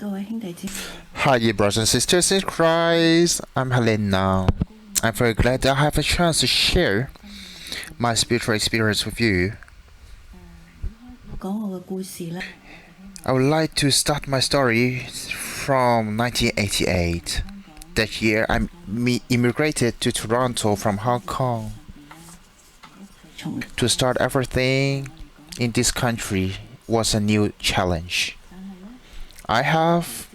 Hi, dear brothers and sisters in Christ. I'm Halina. I'm very glad that I have a chance to share my spiritual experience with you. I would like to start my story from 1988. That year, I immigrated to Toronto from Hong Kong. To start everything in this country was a new challenge. I've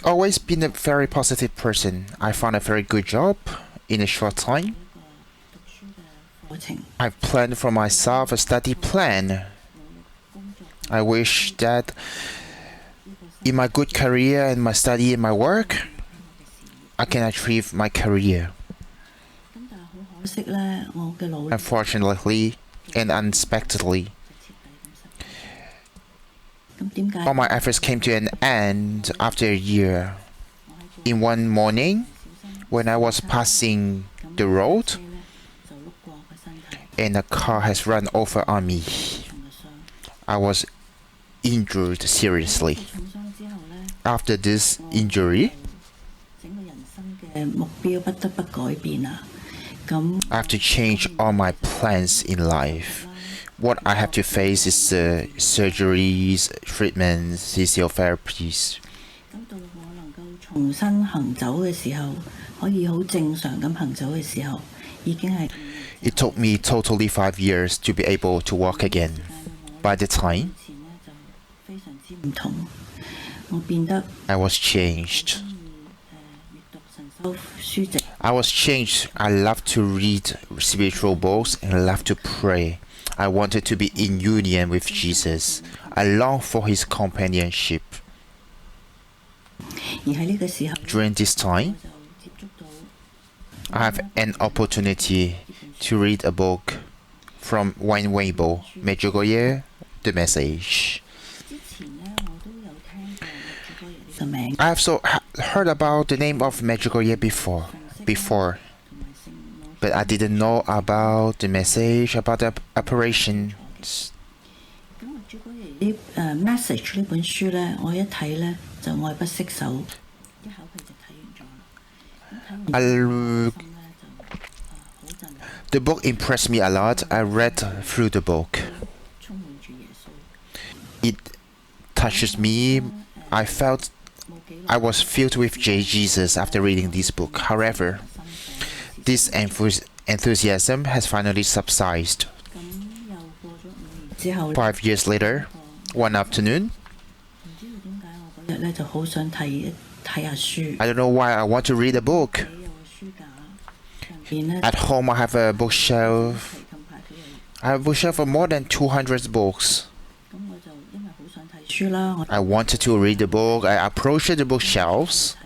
always been a very positive person. I found a very good job in a short time. I've planned for myself a study plan. I wish that in my good career and my study and my work, I can achieve my career. Unfortunately and unexpectedly, all my efforts came to an end after a year. In one morning, when I was passing the road, and a car has run over on me, I was injured seriously. After this injury, I have to change all my plans in life. What I have to face is surgeries, treatments, physiotherapies. It took me totally 5 years to be able to walk again. By the time, I was changed. I love to read spiritual books and I love to pray. I wanted to be in union with Jesus. I long for his companionship. During this time, I have an opportunity to read a book from Wayne Weible, Medjugorje, The Message. I have heard about the name of Medjugorje before, but I didn't know about the message, about the apparition. The book impressed me a lot. I read through the book. It touches me. I was filled with Jesus after reading this book. However, this enthusiasm has finally subsided. 5 years later, one afternoon, I don't know why I want to read a book. At home, I have a bookshelf. I have a bookshelf of more than 200 books. I wanted to read the book. I approached the bookshelves,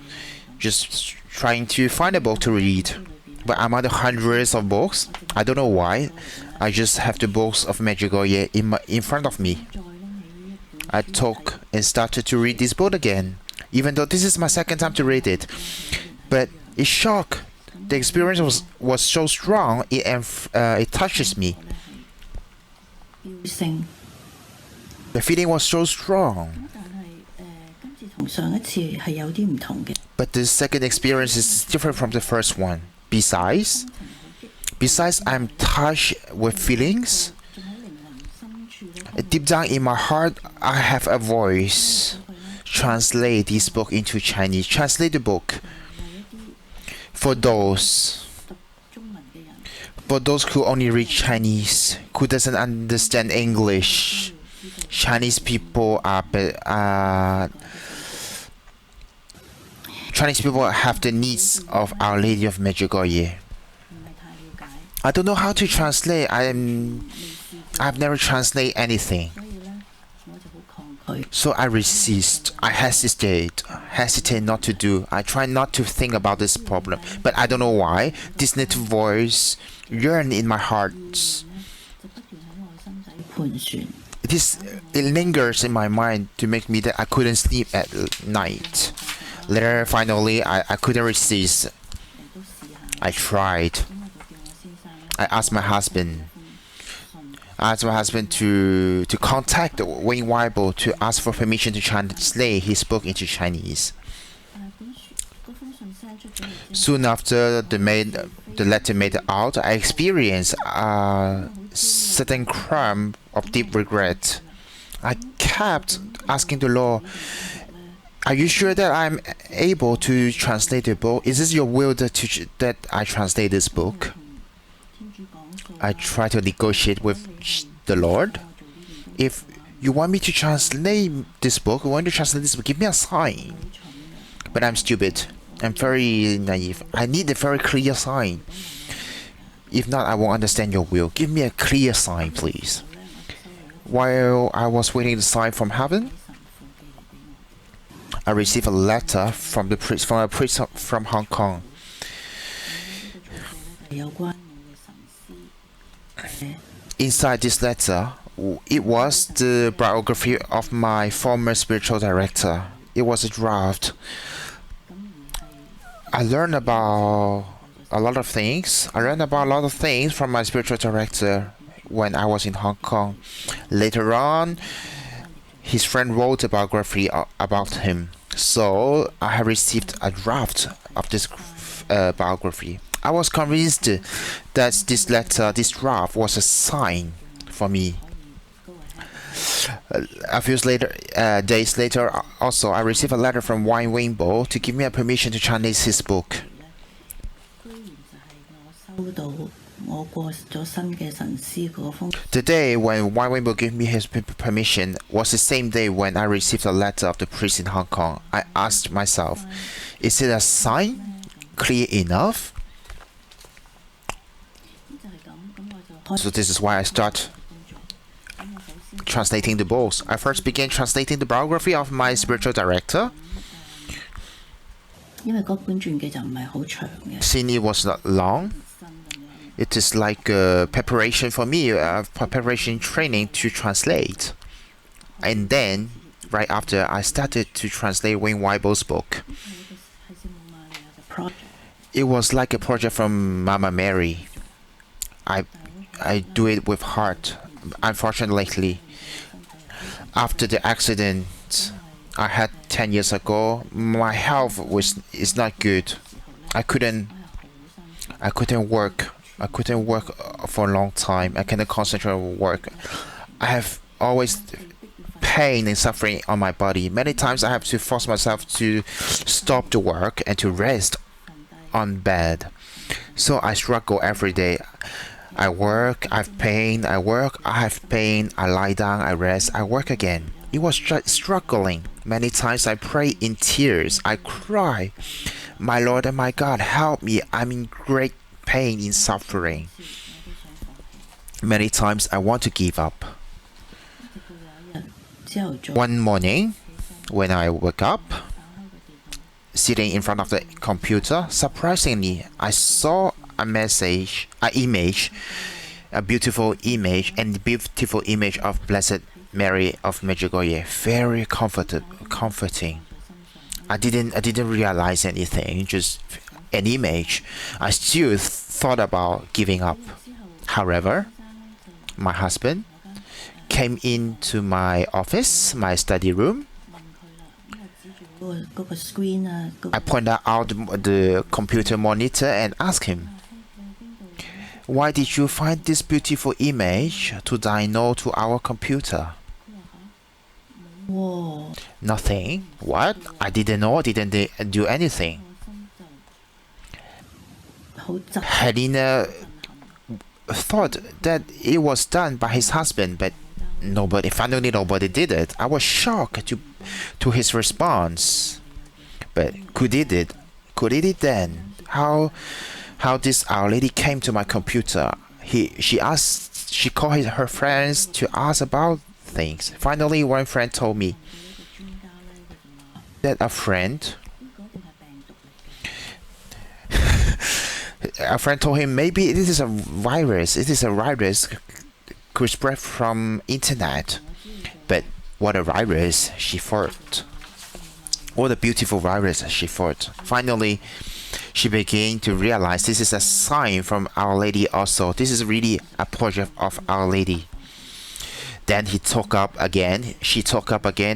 just trying to find a book to read. But among the hundreds of books, I don't know why, I just have the books of Medjugorje in front of me. I took and started to read this book again, even though this is my second time to read it. But it's shock. The experience was so strong, it touches me. The feeling was so strong. But the second experience is different from the first one. Besides, I'm touched with feelings. Deep down in my heart, I have a voice. Translate this book into Chinese. Translate the book. For those who only read Chinese, who doesn't understand English, Chinese people have the needs of Our Lady of Medjugorje. I don't know how to translate. I've never translated anything. So I resist. I hesitate not to do. I try not to think about this problem. But I don't know why. This little voice yearns in my heart. It lingers in my mind to make me that I couldn't sleep at night. Later, finally, I couldn't resist. I tried. I asked my husband. I asked my husband to contact Wayne Weible to ask for permission to translate his book into Chinese. Soon after the letter made it out, I experienced a certain crumb of deep regret. I kept asking the Lord, "Are you sure that I'm able to translate the book? Is this your will that I translate this book?" I tried to negotiate with the Lord. "If you want me to translate this book, give me a sign." But I'm stupid. I'm very naive. I need a very clear sign. If not, I won't understand your will. Give me a clear sign, please. While I was waiting the sign from heaven, I received a letter from a priest from Hong Kong. Inside this letter, it was the biography of my former spiritual director. It was a draft. I learned about a lot of things. From my spiritual director when I was in Hong Kong. Later on, his friend wrote a biography about him. So I have received a draft of this biography. I was convinced that this draft was a sign for me. A few days later, also, I received a letter from Wayne Weible to give me a permission to translate his book. The day when Wayne Weible gave me his permission was the same day when I received a letter of the priest in Hong Kong. I asked myself, is it a sign clear enough? So this is why I start translating the books. I first began translating the biography of my spiritual director. Since it was not long, it is like a preparation for me, preparation training to translate. And then, right after, I started to translate Wayne Weible's book. It was like a project from Mama Mary. I do it with heart. Unfortunately, after the accident I had 10 years ago, my health is not good. I couldn't work. I couldn't work for a long time. I cannot concentrate on work. I have always pain and suffering on my body. Many times I have to force myself to stop the work and to rest on bed. So I struggle every day. I work, I have pain, I work, I have pain, I lie down, I rest, I work again. It was struggling. Many times I pray in tears, I cry. My Lord and my God, help me, I'm in great pain, in suffering. Many times I want to give up. One morning, when I woke up, sitting in front of the computer, surprisingly, I saw a beautiful image of Blessed Mary of Medjugorje. Very comforting. I didn't realize anything, just an image. I still thought about giving up. However, my husband came into my office, my study room. I pointed out the computer monitor and asked him, "Why did you find this beautiful image to download to our computer?" Nothing. What? I didn't know. I didn't do anything. Halina thought that it was done by his husband, but finally nobody did it. I was shocked to his response. But could he did then? How this Our Lady came to my computer? She called her friends to ask about things. Finally, one friend told me that a friend told him maybe this is a virus. It is a virus could spread from internet. But what a virus, she thought. What a beautiful virus, she thought. Finally, she began to realize this is a sign from Our Lady also. This is really a project of Our Lady. then she took up again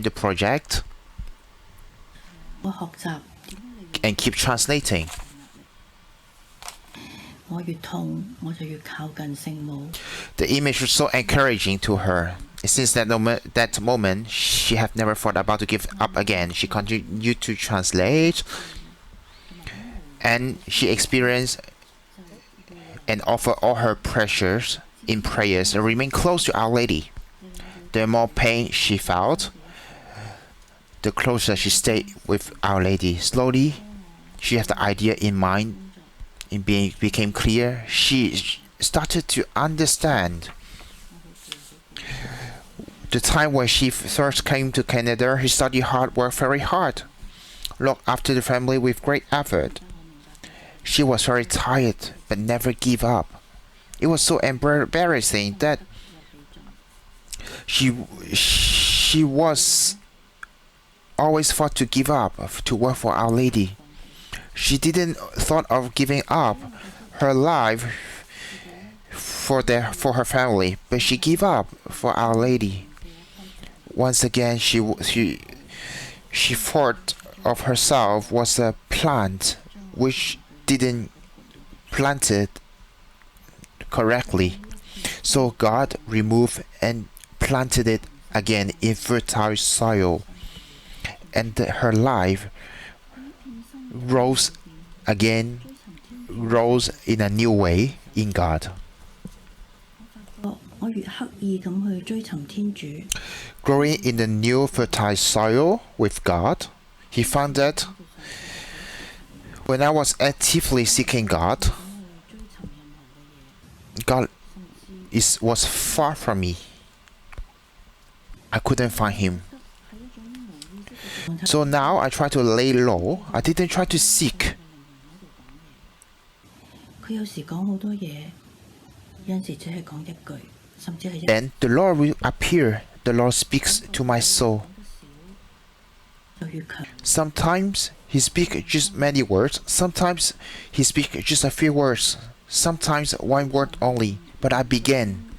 the project and keep translating. The image was so encouraging to her. Since that moment, she had never thought about to give up again. She continued to translate, and she experienced and offered all her pressures in prayers and remained close to Our Lady. The more pain she felt, the closer she stayed with Our Lady. Slowly, she had the idea in mind. It became clear. She started to understand. The time when she first came to Canada, she studied hard, worked very hard, looked after the family with great effort. She was very tired, but never gave up. It was so embarrassing that she was always thought to give up to work for Our Lady. She didn't thought of giving up her life for her family, but she gave up for Our Lady. Once again, she thought of herself was a plant which didn't plant it correctly. So God removed and planted it again in fertile soil, and her life rose in a new way in God. Growing in the new fertile soil with God, he found that when I was actively seeking God, God was far from me. I couldn't find him. So now I try to lay low. I didn't try to seek. Then the Lord will appear. The Lord speaks to my soul. Sometimes he speaks just many words. Sometimes he speaks just a few words. Sometimes one word only. But I began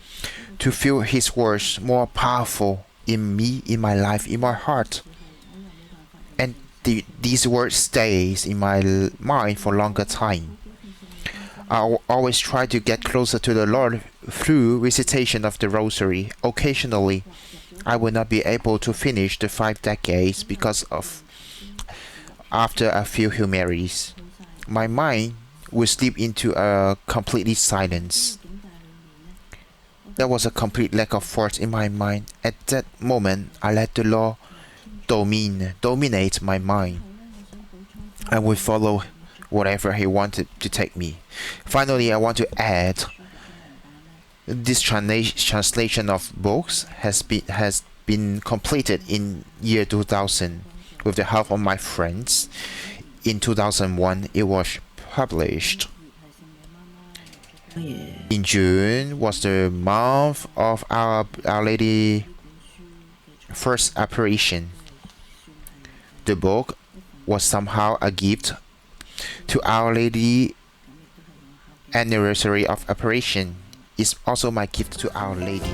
to feel his words more powerful in me, in my life, in my heart. And these words stays in my mind for a longer time. I always try to get closer to the Lord through recitation of the Rosary. Occasionally, I will not be able to finish the 5 decades because of after a few Hail Marys. My mind will slip into a completely silence. There was a complete lack of force in my mind. At that moment, I let the Lord dominate my mind. I will follow whatever he wanted to take me. Finally, I want to add this translation of books has been completed in year 2000 with the help of my friends. In 2001, it was published. In June was the month of Our Lady first apparition. The book was somehow a gift to Our Lady anniversary of apparition. It's also my gift to Our Lady.